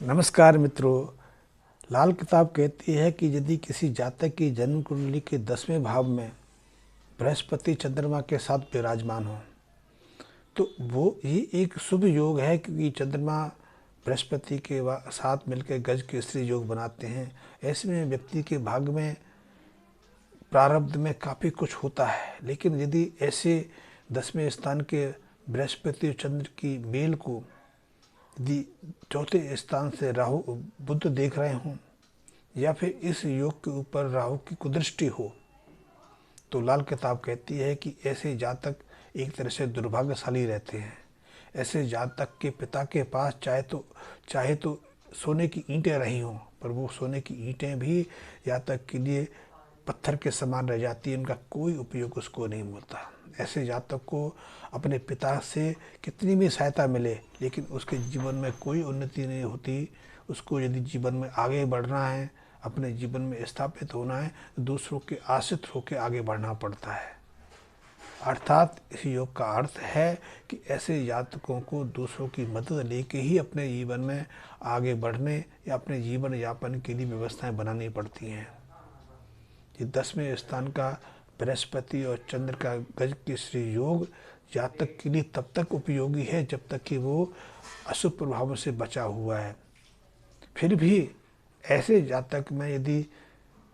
नमस्कार मित्रों। लाल किताब कहती है कि यदि किसी जातक की जन्म कुंडली के 10वें भाव में बृहस्पति चंद्रमा के साथ विराजमान हो तो वो ये एक शुभ योग है, क्योंकि चंद्रमा बृहस्पति के साथ मिलकर गज केसरी योग बनाते हैं। ऐसे में व्यक्ति के भाग्य में प्रारब्ध में काफ़ी कुछ होता है, लेकिन यदि ऐसे 10वें स्थान के बृहस्पति और चंद्र की मेल को यदि चौथे स्थान से राहु बुध देख रहे हों या फिर इस योग के ऊपर राहु की कुदृष्टि हो, तो लाल किताब कहती है कि ऐसे जातक एक तरह से दुर्भाग्यशाली रहते हैं। ऐसे जातक के पिता के पास चाहे तो सोने की ईंटें रही हों, पर वो सोने की ईंटें भी जातक के लिए पत्थर के समान रह जाती है, उनका कोई उपयोग उसको नहीं मिलता। ऐसे जातक को अपने पिता से कितनी भी सहायता मिले, लेकिन उसके जीवन में कोई उन्नति नहीं होती। उसको यदि जीवन में आगे बढ़ना है, अपने जीवन में स्थापित होना है, तो दूसरों के आश्रित होकर आगे बढ़ना पड़ता है। अर्थात इस योग का अर्थ है कि ऐसे जातकों को दूसरों की मदद लेके ही अपने जीवन में आगे बढ़ने या अपने जीवन यापन के लिए व्यवस्थाएं बनानी पड़ती हैं। ये 10वें स्थान का बृहस्पति और चंद्र का गज केसरी योग जातक के लिए तब तक उपयोगी है जब तक कि वो अशुभ प्रभावों से बचा हुआ है। फिर भी ऐसे जातक में यदि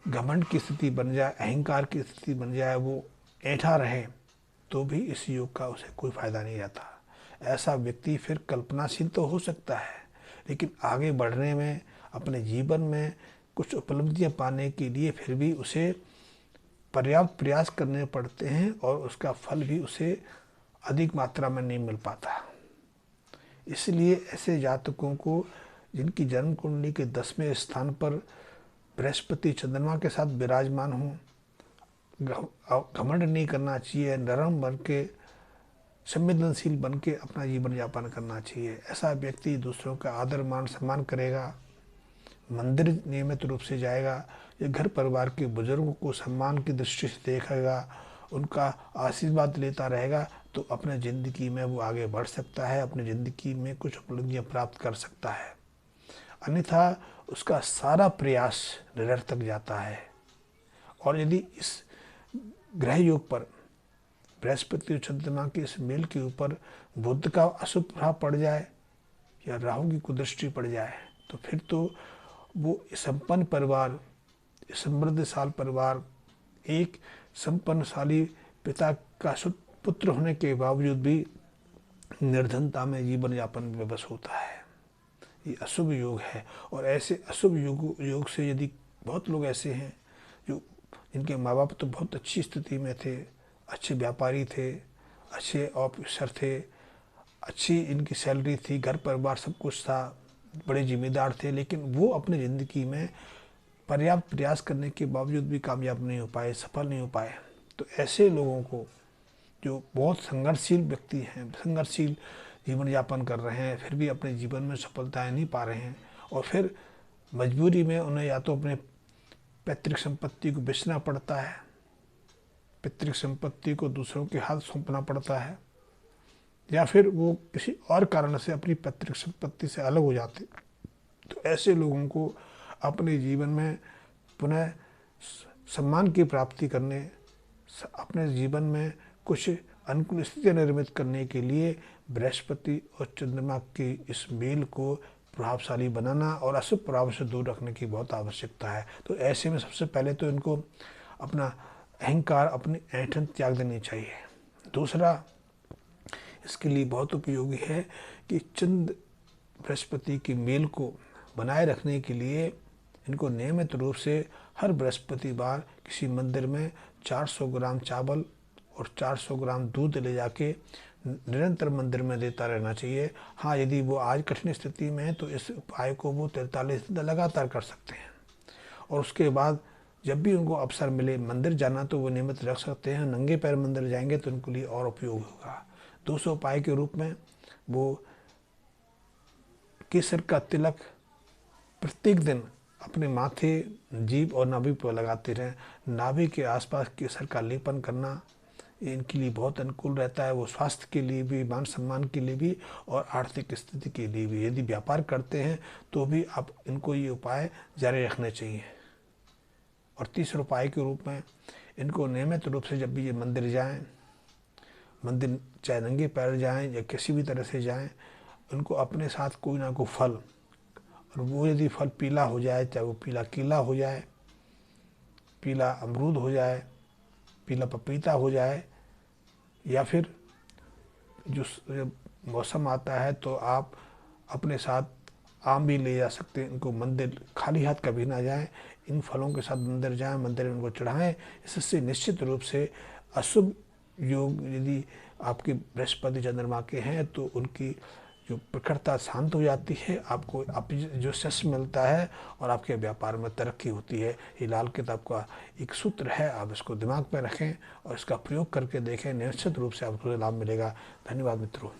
घमंड की स्थिति बन जाए, अहंकार की स्थिति बन जाए, वो ऐंठा रहे, तो भी इस योग का उसे कोई फायदा नहीं रहता। ऐसा व्यक्ति फिर कल्पनाशील तो हो सकता है, लेकिन आगे बढ़ने में, अपने जीवन में कुछ उपलब्धियां पाने के लिए फिर भी उसे पर्याप्त प्रयास करने पड़ते हैं और उसका फल भी उसे अधिक मात्रा में नहीं मिल पाता। इसलिए ऐसे जातकों को जिनकी जन्म कुंडली के 10वें स्थान पर बृहस्पति चंद्रमा के साथ विराजमान हो, घमंड नहीं करना चाहिए। नरम बन के, संवेदनशील बन के अपना जीवन यापन करना चाहिए। ऐसा व्यक्ति दूसरों का आदर मान सम्मान करेगा, मंदिर नियमित रूप से जाएगा, या घर परिवार के बुजुर्गों को सम्मान की दृष्टि से देखेगा, उनका आशीर्वाद लेता रहेगा, तो अपने ज़िंदगी में वो आगे बढ़ सकता है, अपनी ज़िंदगी में कुछ उपलब्धियां प्राप्त कर सकता है। अन्यथा उसका सारा प्रयास निरर्थक जाता है। और यदि इस ग्रह योग पर बृहस्पति और चंद्रमा के इस मेल के ऊपर बुध का अशुभ प्रभाव पड़ जाए या राहु की कुदृष्टि पड़ जाए, तो फिर तो वो संपन्न परिवार, समृद्धशाली परिवार, एक संपन्नशाली पिता का पुत्र होने के बावजूद भी निर्धनता में जीवन यापन विवश होता है। ये अशुभ योग है। और ऐसे अशुभ योग से यदि बहुत लोग ऐसे हैं जो जिनके माँ बाप तो बहुत अच्छी स्थिति में थे, अच्छे व्यापारी थे, अच्छे ऑफिसर थे, अच्छी इनकी सैलरी थी, घर परिवार सब कुछ था, बड़े जिम्मेदार थे, लेकिन वो अपनी ज़िंदगी में पर्याप्त प्रयास करने के बावजूद भी कामयाब नहीं हो पाए, सफल नहीं हो पाए। तो ऐसे लोगों को, जो बहुत संघर्षशील व्यक्ति हैं, संघर्षशील जीवन यापन कर रहे हैं, फिर भी अपने जीवन में सफलताएं नहीं पा रहे हैं, और फिर मजबूरी में उन्हें या तो अपने पैतृक संपत्ति को बेचना पड़ता है, पैतृक संपत्ति को दूसरों के हाथ सौंपना पड़ता है, या फिर वो किसी और कारण से अपनी पैतृक संपत्ति से अलग हो जाते। तो ऐसे लोगों को अपने जीवन में पुनः सम्मान की प्राप्ति करने, अपने जीवन में कुछ अनुकूल स्थितियाँ निर्मित करने के लिए बृहस्पति और चंद्रमा की इस मेल को प्रभावशाली बनाना और अशुभ प्रभाव से दूर रखने की बहुत आवश्यकता है। तो ऐसे में सबसे पहले तो इनको अपना अहंकार, अपनी ऐंठन त्याग देनी चाहिए। दूसरा इसके लिए बहुत उपयोगी है कि चंद्र बृहस्पति की मेल को बनाए रखने के लिए इनको नियमित रूप से हर बृहस्पतिवार किसी मंदिर में 400 ग्राम चावल और 400 ग्राम दूध ले जाके निरंतर मंदिर में देता रहना चाहिए। हाँ, यदि वो आज कठिन स्थिति में है तो इस उपाय को वो 43 दिन लगातार कर सकते हैं। और उसके बाद जब भी उनको अवसर मिले मंदिर जाना, तो वो नियमित रख सकते हैं। नंगे पैर मंदिर जाएंगे तो उनके लिए और उपयोग होगा। दूसरे उपाय के रूप में वो केसर का तिलक प्रत्येक दिन अपने माथे, जीभ और नाभि पर लगाते रहें। नाभि के आसपास केसर का लेपन करना ये इनके लिए बहुत अनुकूल रहता है। वो स्वास्थ्य के लिए भी, मान सम्मान के लिए भी और आर्थिक स्थिति के लिए भी। यदि व्यापार करते हैं तो भी आप इनको ये उपाय जारी रखने चाहिए। और तीसरे उपाय के रूप में इनको नियमित रूप से जब भी ये मंदिर जाएं, मंदिर चाहे नंगे पैर जाएं या किसी भी तरह से जाएं, उनको अपने साथ कोई ना कोई फल, और वो यदि फल पीला हो जाए, चाहे वो पीला केला हो जाए, पीला अमरूद हो जाए, पीला पपीता हो जाए, या फिर जो मौसम आता है तो आप अपने साथ आम भी ले जा सकते हैं। इनको मंदिर खाली हाथ कभी ना जाएं, इन फलों के साथ मंदिर जाएं, मंदिर में इनको चढ़ाएं। इससे निश्चित रूप से अशुभ योग यदि आपके बृहस्पति चंद्रमा के हैं तो उनकी जो प्रखरता शांत हो जाती है, आपको जो यश मिलता है और आपके व्यापार में तरक्की होती है। ये लाल किताब का एक सूत्र है, आप इसको दिमाग में रखें और इसका प्रयोग करके देखें, निश्चित रूप से आपको लाभ मिलेगा। धन्यवाद मित्रों।